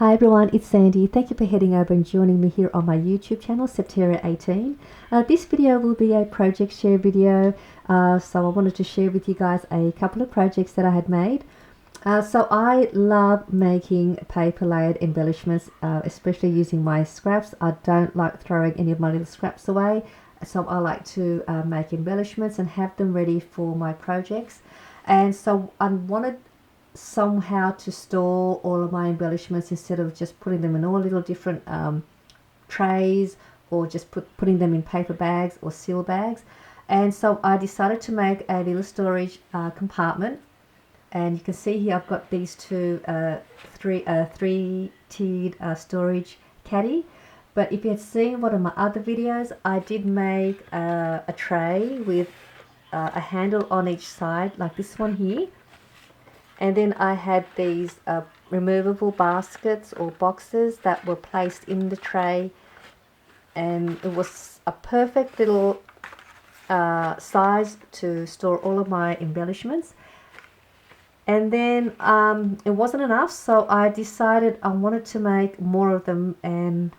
Hi everyone, it's Sandy. Thank you for heading over and joining me here on my YouTube channel, Septeria18. This video will be a project share video, so I wanted to share with you guys a couple of projects that I had made. So I love making paper layered embellishments, especially using my scraps. I don't like throwing any of my little scraps away, so I like to make embellishments and have them ready for my projects. And so I wanted somehow to store all of my embellishments instead of just putting them in all little different trays, or just putting them in paper bags or seal bags. And so I decided to make a little storage compartment, and you can see here I've got these two three-tiered storage caddy. But if you had seen one of my other videos, I did make a tray with a handle on each side, like this one here. And then I had these removable baskets or boxes that were placed in the tray, and it was a perfect little size to store all of my embellishments. And then it wasn't enough, so I decided I wanted to make more of them, and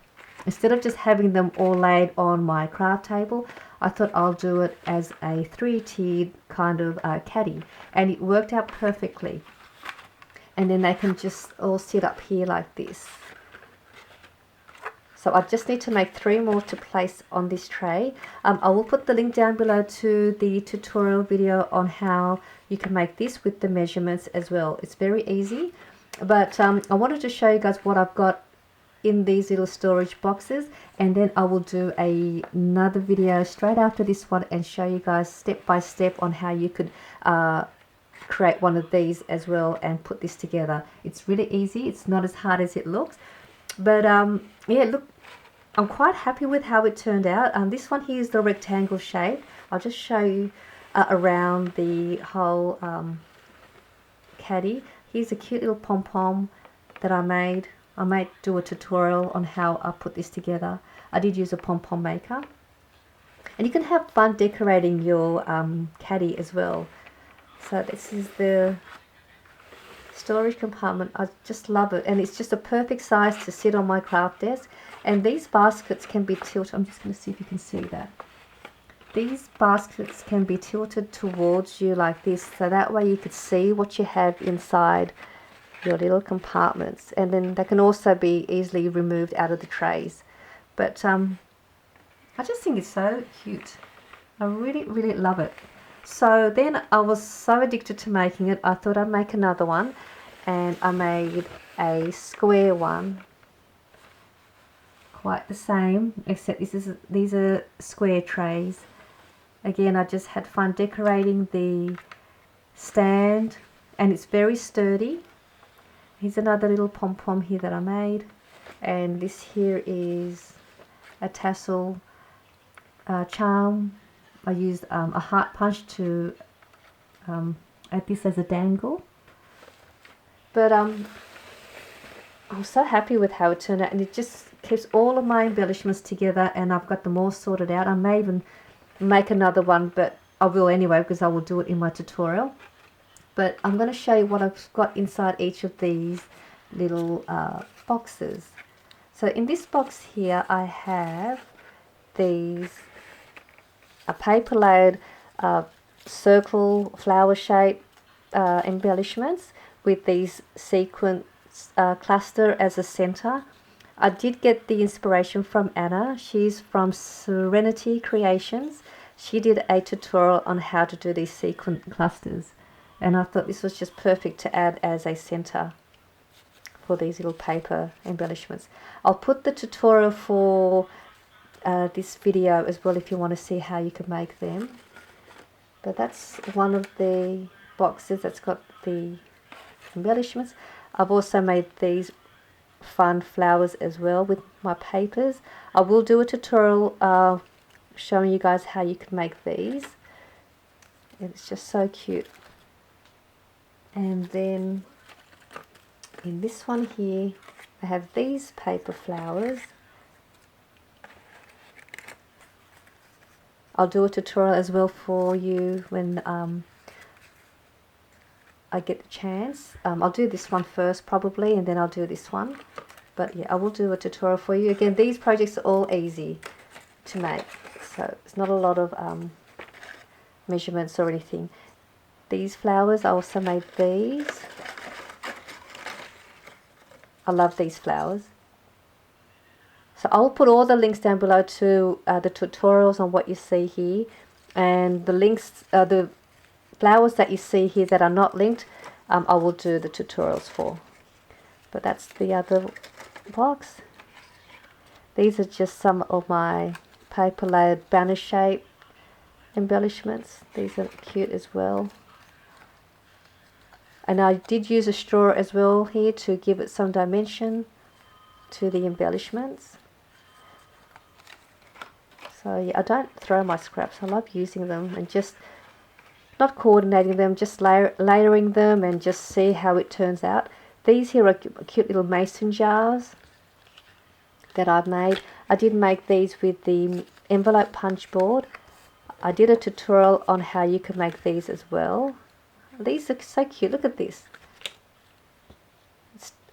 instead of just having them all laid on my craft table, I thought I'll do it as a three-tiered kind of caddy, and it worked out perfectly. And then they can just all sit up here like this. So I just need to make 3 more to place on this tray. I will put the link down below to the tutorial video on how you can make this with the measurements as well. It's very easy, but I wanted to show you guys what I've got in these little storage boxes, and then I will do another video straight after this one and show you guys step by step on how you could create one of these as well and put this together. It's really easy. It's not as hard as it looks, but yeah, look, I'm quite happy with how it turned out. This one here is the rectangle shape. I'll just show you around the whole caddy. Here's a cute little pom-pom that I made. I might do a tutorial on how I put this together. I did use a pom-pom maker, and you can have fun decorating your caddy as well. So this is the storage compartment. I just love it, and it's just a perfect size to sit on my craft desk. And these baskets can be tilted. I'm just going to see if you can see that. These baskets can be tilted towards you like this, so that way you could see what you have inside your little compartments, and then they can also be easily removed out of the trays. But I just think it's so cute. I really love it. So then I was so addicted to making it, I thought I'd make another one, and I made a square one, quite the same, except these are square trays. Again, I just had fun decorating the stand, and it's very sturdy. Here's another little pom-pom here that I made, and this here is a tassel charm. I used a heart punch to add this as a dangle. But I'm so happy with how it turned out, and it just keeps all of my embellishments together, and I've got them all sorted out. I may even make another one, but I will anyway because I will do it in my tutorial. But I'm going to show you what I've got inside each of these little boxes. So in this box here I have these paper layered circle flower shape embellishments with these sequin cluster as a center. I did get the inspiration from Anna. She's from Serenity Creations. She did a tutorial on how to do these sequin clusters, and I thought this was just perfect to add as a center for these little paper embellishments. I'll put the tutorial for this video as well if you want to see how you can make them. But that's one of the boxes that's got the embellishments. I've also made these fun flowers as well with my papers. I will do a tutorial showing you guys how you can make these. It's just so cute. And then in this one here I have these paper flowers. I'll do a tutorial as well for you when I get the chance. I'll do this one first probably, and then I'll do this one. But yeah, I will do a tutorial for you. Again, these projects are all easy to make, so it's not a lot of measurements or anything. These flowers, I also made these. I love these flowers. So I'll put all the links down below to the tutorials on what you see here, and the links, the flowers that you see here that are not linked, I will do the tutorials for. But that's the other box. These are just some of my paper layered banner shape embellishments. These are cute as well. And I did use a straw as well here to give it some dimension to the embellishments. So yeah, I don't throw my scraps. I love using them and just not coordinating them, just layering them and just see how it turns out. These here are cute little mason jars that I've made. I did make these with the envelope punch board. I did a tutorial on how you can make these as well. These are so cute. Look at this.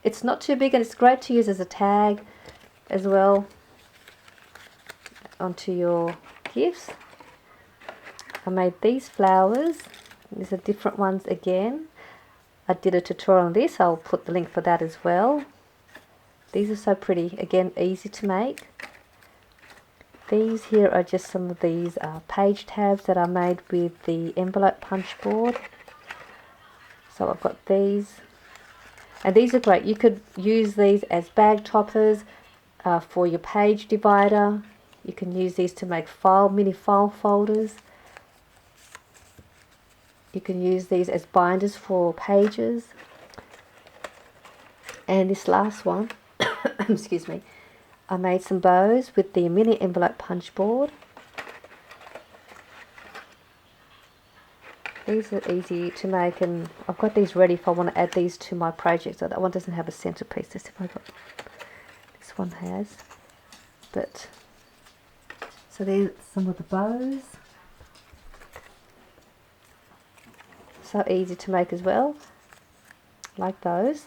It's not too big, and it's great to use as a tag as well onto your gifts. I made these flowers. These are different ones again. I did a tutorial on this. I'll put the link for that as well. These are so pretty. Again, easy to make. These here are just some of these page tabs that I made with the envelope punch board. So I've got these, and these are great. You could use these as bag toppers for your page divider. You can use these to make mini file folders. You can use these as binders for pages. And this last one, excuse me, I made some bows with the mini envelope punch board. These are easy to make, and I've got these ready if I want to add these to my project. So that one doesn't have a centerpiece. Let's see if I got, this one has. But so there's some of the bows. So easy to make as well, like those.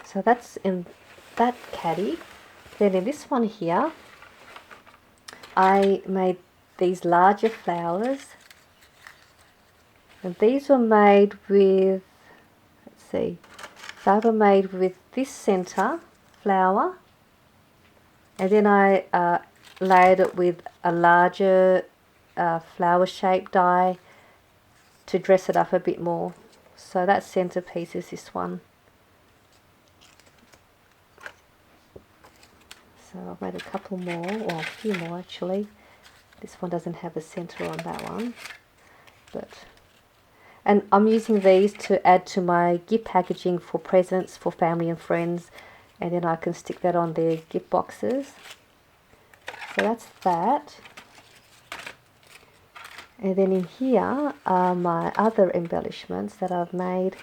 So that's in that caddy. Then in this one here, I made these larger flowers. And these were made with, let's see, they were made with this center flower, and then I layered it with a larger flower shape die to dress it up a bit more. So that centerpiece is this one. So I've made a couple more, or a few more actually. This one doesn't have a center on that one, but. And I'm using these to add to my gift packaging for presents for family and friends, and then I can stick that on their gift boxes. So that's that. And then in here are my other embellishments that I've made.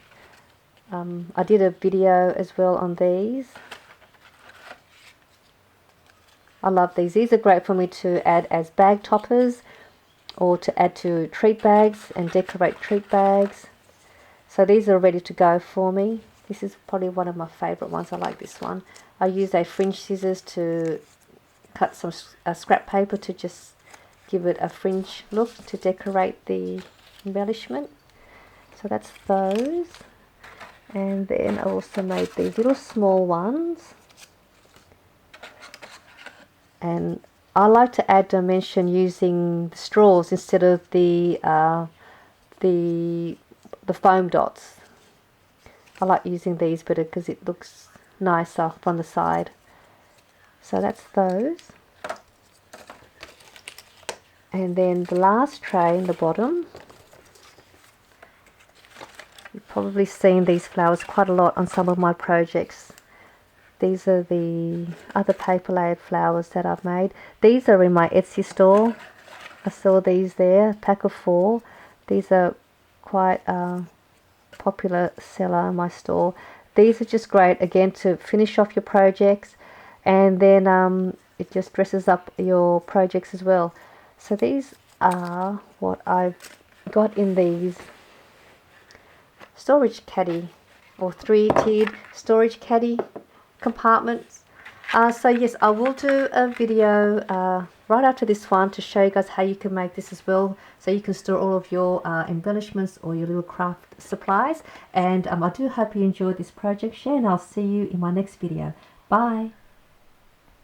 I did a video as well on these. I love these. These are great for me to add as bag toppers, or to add to treat bags and decorate treat bags. So these are ready to go for me. This is probably one of my favorite ones. I like this one. I used a fringe scissors to cut some scrap paper to just give it a fringe look to decorate the embellishment. So that's those. And then I also made these little small ones. And I like to add dimension using the straws instead of the foam dots. I like using these better because it looks nicer on the side. So that's those. And then the last tray in the bottom. You've probably seen these flowers quite a lot on some of my projects. These are the other paper layered flowers that I've made. These are in my Etsy store. I saw these there, pack of 4. These are quite a popular seller in my store. These are just great, again, to finish off your projects, and then it just dresses up your projects as well. So these are what I've got in these storage caddy or 3-tiered storage caddy compartments. So yes, I will do a video right after this one to show you guys how you can make this as well, so you can store all of your embellishments or your little craft supplies. And I do hope you enjoyed this project share, and I'll see you in my next video. Bye.